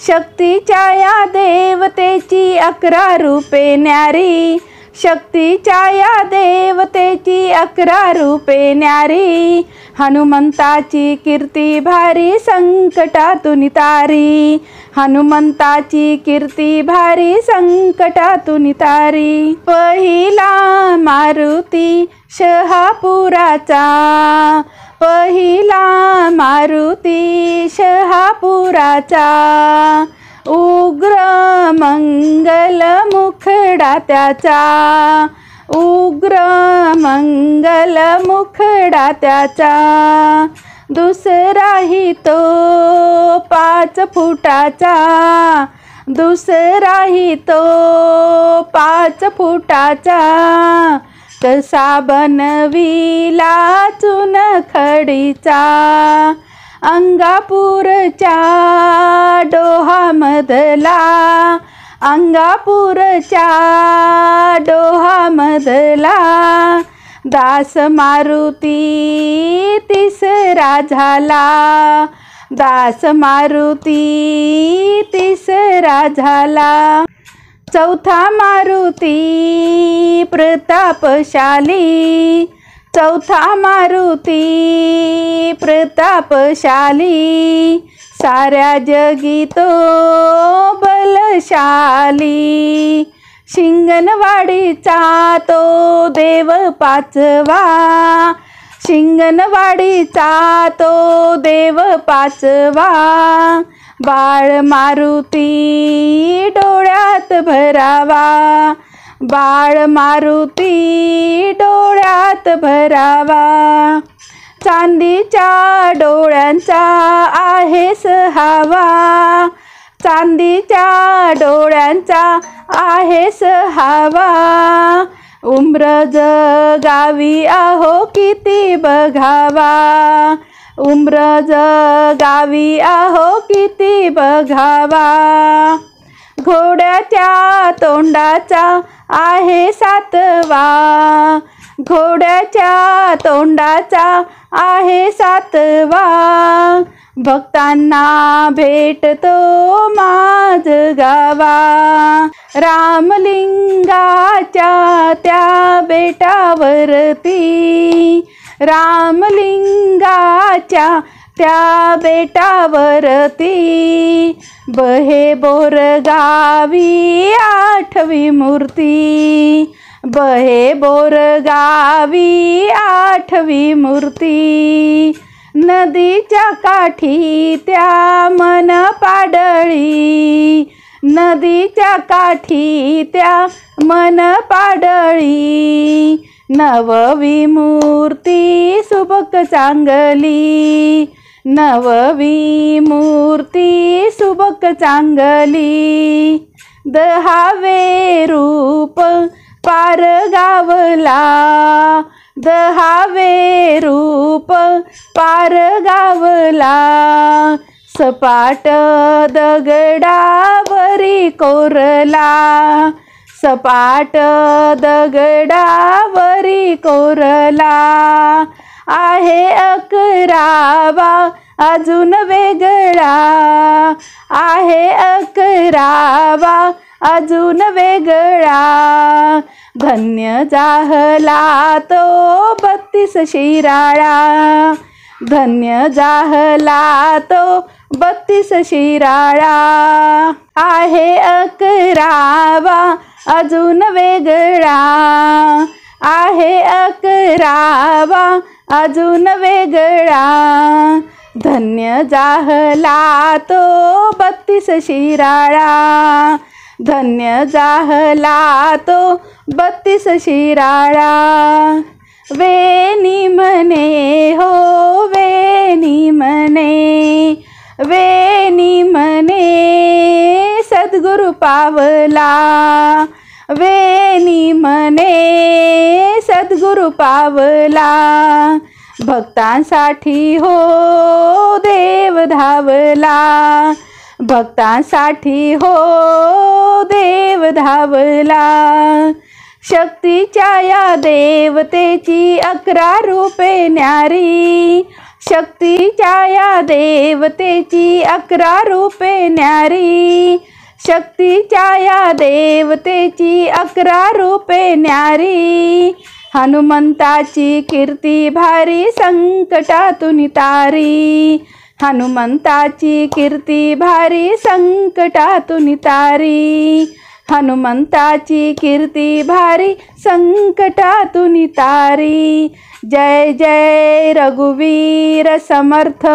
शक्तीच्या या देवतेची 11 रूपे न्यारी, शक्तीच्या या देवतेची 11 रूपे न्यारी, हनुमंताची कीर्ती भारी संकटातून तारी, हनुमंताची कीर्ती भारी संकटातून तारी। पहिला मारुती शहापुराचा, पहिला मारुती शहापुराचा, उग्र मंगल मुखडा त्याचा, उग्र मंगल मुखडा त्याचा, दुसराही तो 5 फुटाचा, दुसराही तो 5 फुटाचा, कसा बनविला चुनखडीचा, अंगापूरच्या डोहामधला, अंगापूरच्या डोहामधला, दास मारुती तिसरा झाला, दास मारुती तिसरा झाला। चौथा मारुती प्रतापशाली, चौथा मारुती प्रतापशाली, साऱ्या जगी तो बलशाली, शिंगणवाडीचा तो देव 5वा, शिंगणवाडीचा तो देव 5वा, बाळ मारुती डोळ्यात भरावा, बाळ मारुती डोळ्यात भरावा, चांदीच्या डोळ्यांचा आहे 6वा, चांदीच्या डोळ्यांचा आहे 6वा, उम्रज गावी आहो किती बघावा, उम्रज गावी आहो किती बघावा, घोड्याच्या तोंडाचा आहे 7वा, घोड्याच्या तोंडाचा आहे 7वा, भक्तांना भेटतो माझ गावा, रामलिंगाच्या त्या बेटावरती, रामलिंगाच्या त्या बेटावरती, बहे बोरगावी 8वी मूर्ती, बहे बोरगावी 8वी मूर्ती, नदीच्या काठी त्या मन पाडळी, नदीच्या काठी त्या मन पाडळी, 9वी मूर्ती सुबक चांगली, 9वी मूर्ती सुबक चांगली, 10वे रूप पारगावला, 10वे रूप पारगावला, सपाट दगडावरी कोरला, सपाट दगडावरी कोरला, आहे 11वा अजून वेगळा, आहे 11वा अजून वेगळा, धन्य जाहला तो 32 शिराळा, धन्य जाहला तो 32 शिराळा, आहे 11वा अजून वेगळा, आहे 11वा अजून वेगळा, धन्य जाहला तो 32 शिराळा, धन्य जाहला तो 32 शिराळा, वेणी म्हणे हो वेणी म्हणे, वेणी म्हणे सद्गुरु पावला, वेणी म्हणे सद्गुरु पावला, भक्तांसाठी हो देव धावला, भक्तांसाठी हो देव धावला, शक्तीच्या या देवतेची 11 रूपे न्यारी, शक्तीच्या या देवतेची 11 रूपे न्यारी, शक्तीच्या या देवतेची 11 रूपे न्यारी, हनुमंताची कीर्ती भारी संकटातून तारी, हनुमंताची कीर्ती भारी संकटातून तारी, हनुमंताची कीर्ती भारी संकटातून तारी। जय जय रघुवीर समर्थ।